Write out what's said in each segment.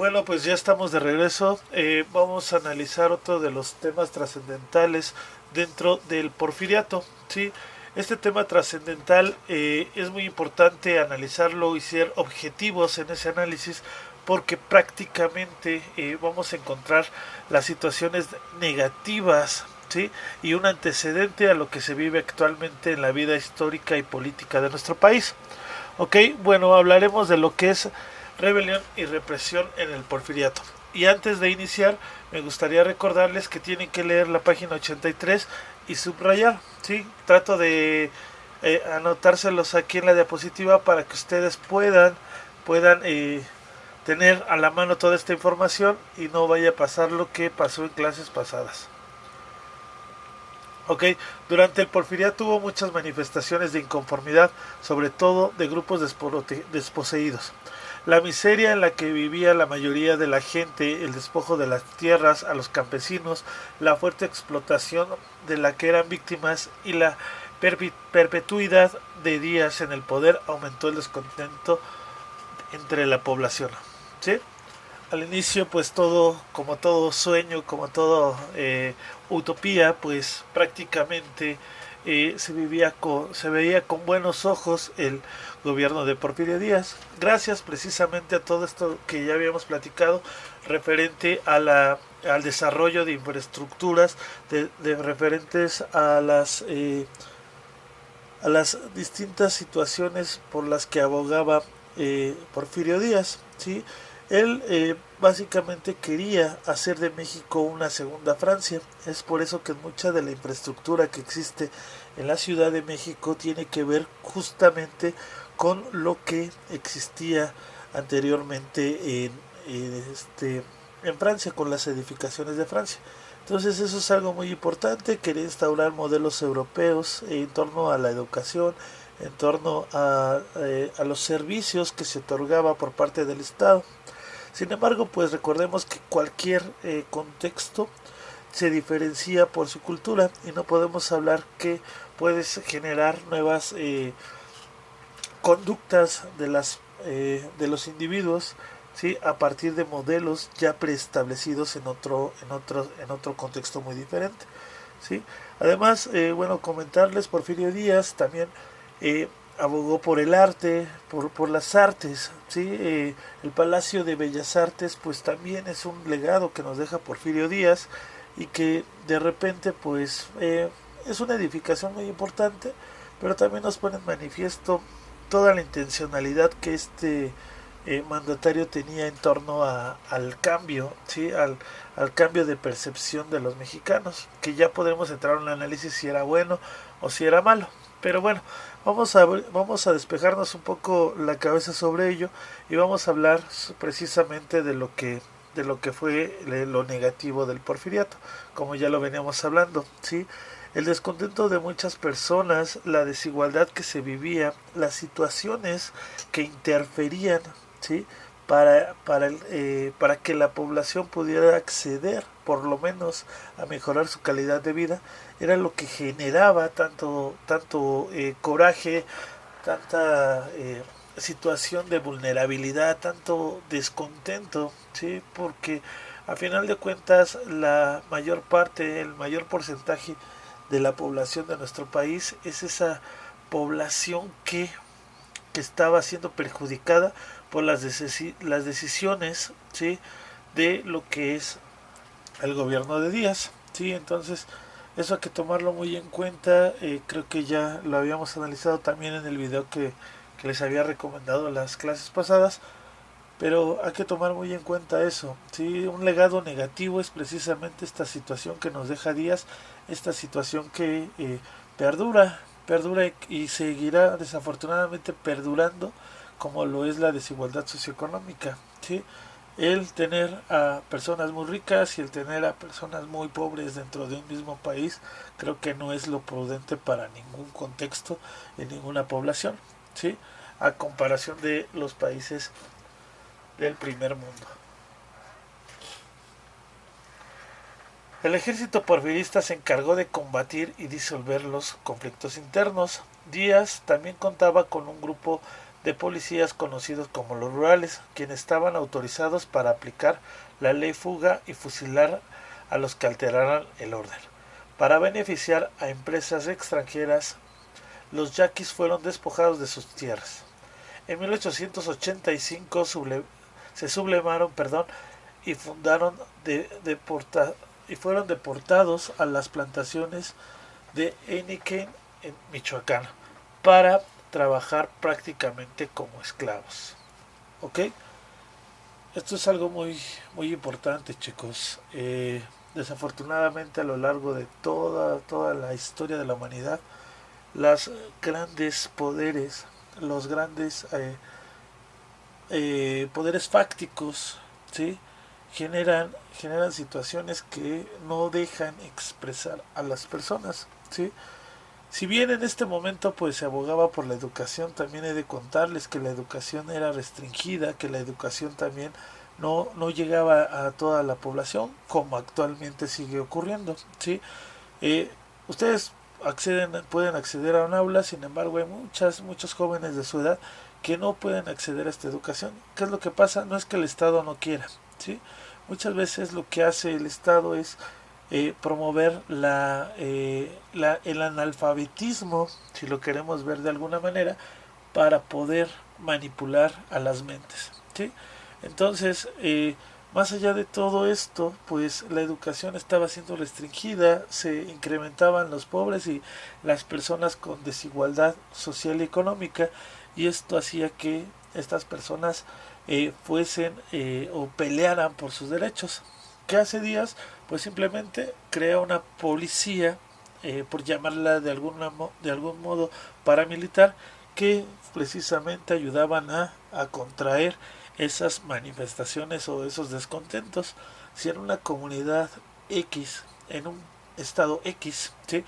Bueno, pues ya estamos de regreso. Vamos a analizar otro de los temas trascendentales dentro del porfiriato. ¿Sí? Este tema trascendental es muy importante analizarlo y ser objetivos en ese análisis porque prácticamente vamos a encontrar las situaciones negativas, ¿sí? Y un antecedente a lo que se vive actualmente en la vida histórica y política de nuestro país. Ok, bueno, hablaremos de lo que es rebelión y represión en el porfiriato. Y antes de iniciar, me gustaría recordarles que tienen que leer la página 83 y subrayar, ¿sí? Trato de anotárselos aquí en la diapositiva para que ustedes puedan tener a la mano toda esta información y no vaya a pasar lo que pasó en clases pasadas. Ok, durante el porfiriato hubo muchas manifestaciones de inconformidad, sobre todo de grupos desposeídos. La miseria en la que vivía la mayoría de la gente, el despojo de las tierras a los campesinos, la fuerte explotación de la que eran víctimas y la perpetuidad de Díaz en el poder aumentó el descontento entre la población. ¿Sí? Al inicio, pues todo, como todo sueño, como todo utopía, pues prácticamente se veía con buenos ojos el gobierno de Porfirio Díaz, gracias precisamente a todo esto que ya habíamos platicado referente al desarrollo de infraestructuras, de referentes a las distintas situaciones por las que abogaba Porfirio Díaz, ¿sí? Él básicamente quería hacer de México una segunda Francia. Es por eso que mucha de la infraestructura que existe en la Ciudad de México tiene que ver justamente con lo que existía anteriormente en Francia, con las edificaciones de Francia. Entonces eso es algo muy importante, quería instaurar modelos europeos en torno a la educación, en torno a los servicios que se otorgaba por parte del Estado. Sin embargo, pues recordemos que cualquier contexto se diferencia por su cultura y no podemos hablar que puedes generar nuevas conductas de los individuos, ¿sí? A partir de modelos ya preestablecidos en otro contexto muy diferente, ¿sí? Además, bueno, comentarles, Porfirio Díaz también eh, abogó por el arte, por las artes, ¿sí? El Palacio de Bellas Artes pues también es un legado que nos deja Porfirio Díaz y que de repente pues es una edificación muy importante, pero también nos pone en manifiesto toda la intencionalidad que este mandatario tenía en torno al cambio, ¿sí? Al cambio de percepción de los mexicanos, que ya podremos entrar en un análisis si era bueno o si era malo. Pero bueno, vamos a despejarnos un poco la cabeza sobre ello y vamos a hablar precisamente de lo que fue lo negativo del porfiriato, como ya lo veníamos hablando, ¿sí? El descontento de muchas personas, la desigualdad que se vivía, las situaciones que interferían, ¿sí? Para que la población pudiera acceder por lo menos a mejorar su calidad de vida, era lo que generaba tanto coraje, tanta situación de vulnerabilidad, tanto descontento, ¿sí? Porque a final de cuentas la mayor parte, el mayor porcentaje de la población de nuestro país es esa población que estaba siendo perjudicada por las decisiones, ¿sí? De lo que es el gobierno de Díaz, ¿sí? Entonces eso hay que tomarlo muy en cuenta. Creo que ya lo habíamos analizado también en el video que les había recomendado en las clases pasadas, pero hay que tomar muy en cuenta eso, ¿sí? Un legado negativo es precisamente esta situación que nos deja Díaz, esta situación que perdura y seguirá desafortunadamente perdurando, como lo es la desigualdad socioeconómica, ¿sí? El tener a personas muy ricas y el tener a personas muy pobres dentro de un mismo país creo que no es lo prudente para ningún contexto en ninguna población, ¿sí? A comparación de los países del primer mundo. El ejército porfirista se encargó de combatir y disolver los conflictos internos. Díaz también contaba con un grupo de policías conocidos como los rurales, quienes estaban autorizados para aplicar la ley fuga y fusilar a los que alteraran el orden. Para beneficiar a empresas extranjeras, los yaquis fueron despojados de sus tierras. En 1885 se sublevaron y fundaron y fueron deportados a las plantaciones de Eniquén en Michoacán para trabajar prácticamente como esclavos. ¿Ok? Esto es algo muy importante, chicos. Desafortunadamente, a lo largo de toda la historia de la humanidad, los grandes poderes, los grandes poderes fácticos, ¿sí? generan situaciones que no dejan expresar a las personas, ¿sí? Si bien en este momento pues se abogaba por la educación, también he de contarles que la educación era restringida, que la educación también no llegaba a toda la población, como actualmente sigue ocurriendo, ¿sí? Ustedes pueden acceder a un aula, sin embargo hay muchos jóvenes de su edad que no pueden acceder a esta educación. ¿Qué es lo que pasa? No es que el Estado no quiera, ¿sí? Muchas veces lo que hace el Estado es promover el analfabetismo, si lo queremos ver de alguna manera, para poder manipular a las mentes, ¿sí? Entonces, más allá de todo esto, pues la educación estaba siendo restringida, se incrementaban los pobres y las personas con desigualdad social y económica, y esto hacía que estas personas fuesen o pelearan por sus derechos. ¿Qué hace Díaz? Pues simplemente crea una policía, por llamarla de algún modo paramilitar, que precisamente ayudaban a contraer esas manifestaciones o esos descontentos. Si en una comunidad X, en un estado X, ¿sí?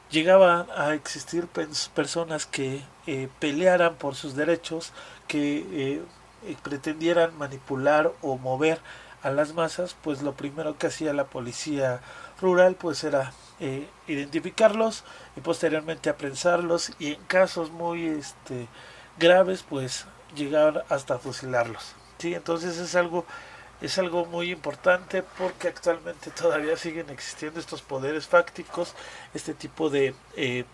llegaban a existir personas que pelearan por sus derechos, que pretendieran manipular o mover a las masas, pues lo primero que hacía la policía rural pues era identificarlos y posteriormente apresarlos, y en casos muy graves pues llegar hasta fusilarlos. ¿Sí? Entonces es algo muy importante, porque actualmente todavía siguen existiendo estos poderes fácticos, este tipo de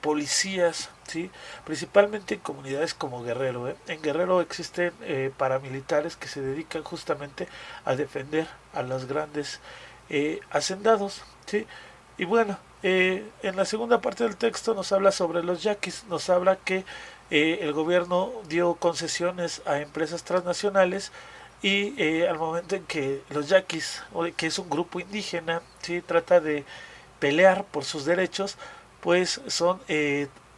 policías, ¿sí? Principalmente en comunidades como Guerrero. En Guerrero existen paramilitares que se dedican justamente a defender a los grandes hacendados, ¿sí? Y bueno, en la segunda parte del texto nos habla sobre los yaquis, nos habla que el gobierno dio concesiones a empresas transnacionales, y al momento en que los yaquis, que es un grupo indígena, ¿sí? trata de pelear por sus derechos, pues son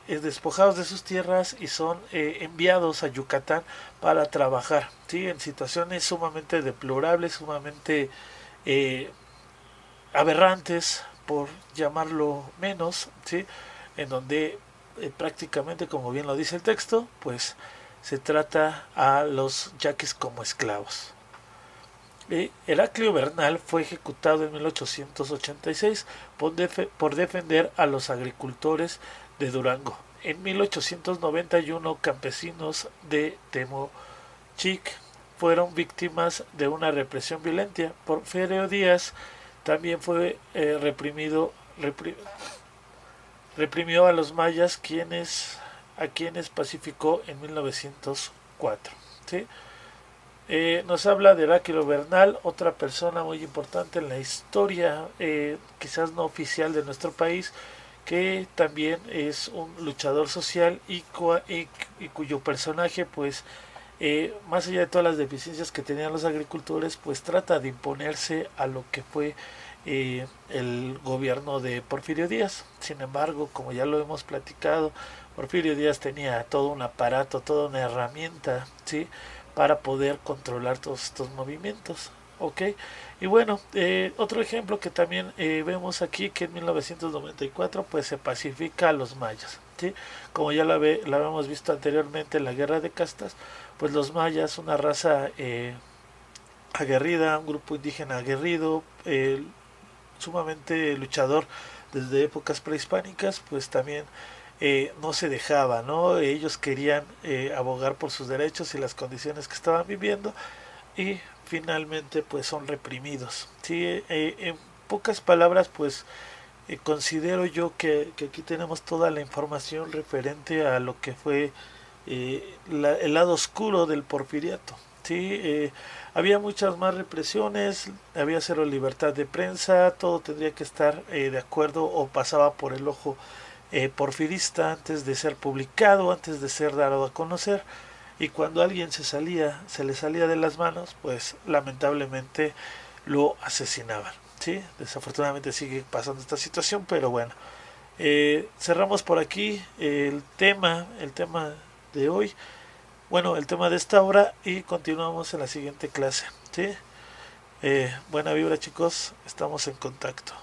despojados de sus tierras y son enviados a Yucatán para trabajar, ¿sí? en situaciones sumamente deplorables, sumamente eh, aberrantes, por llamarlo menos, ¿sí? en donde prácticamente, como bien lo dice el texto, pues se trata a los yaquis como esclavos. Heraclio Bernal fue ejecutado en 1886 por defender a los agricultores de Durango. En 1891, campesinos de Temochic fueron víctimas de una represión violenta. Porfirio Díaz también fue reprimió a los mayas, a quienes pacificó en 1904. ¿Sí? Nos habla de Heraclio Bernal, otra persona muy importante en la historia, quizás no oficial de nuestro país, que también es un luchador social y cuyo personaje, pues, más allá de todas las deficiencias que tenían los agricultores, pues trata de imponerse a lo que fue el gobierno de Porfirio Díaz. Sin embargo, como ya lo hemos platicado, Porfirio Díaz tenía todo un aparato, toda una herramienta, ¿sí? para poder controlar todos estos movimientos. ¿Ok? Y bueno, otro ejemplo que también vemos aquí, que en 1994 pues se pacifica a los mayas, ¿sí? Como ya la habíamos visto anteriormente en la guerra de castas, pues los mayas, una raza aguerrida, un grupo indígena aguerrido, sumamente luchador desde épocas prehispánicas, pues también no se dejaba, ¿no? Ellos querían abogar por sus derechos y las condiciones que estaban viviendo y finalmente pues son reprimidos. ¿Sí? En pocas palabras pues considero yo que aquí tenemos toda la información referente a lo que fue el lado oscuro del porfiriato. ¿Sí? Había muchas más represiones, había cero libertad de prensa, todo tendría que estar de acuerdo o pasaba por el ojo porfirista antes de ser publicado, antes de ser dado a conocer. Y cuando alguien se le salía de las manos, pues lamentablemente lo asesinaban. ¿Sí? Desafortunadamente sigue pasando esta situación, pero bueno. Cerramos por aquí el tema de hoy, bueno, el tema de esta hora y continuamos en la siguiente clase. ¿Sí? Buena vibra chicos, estamos en contacto.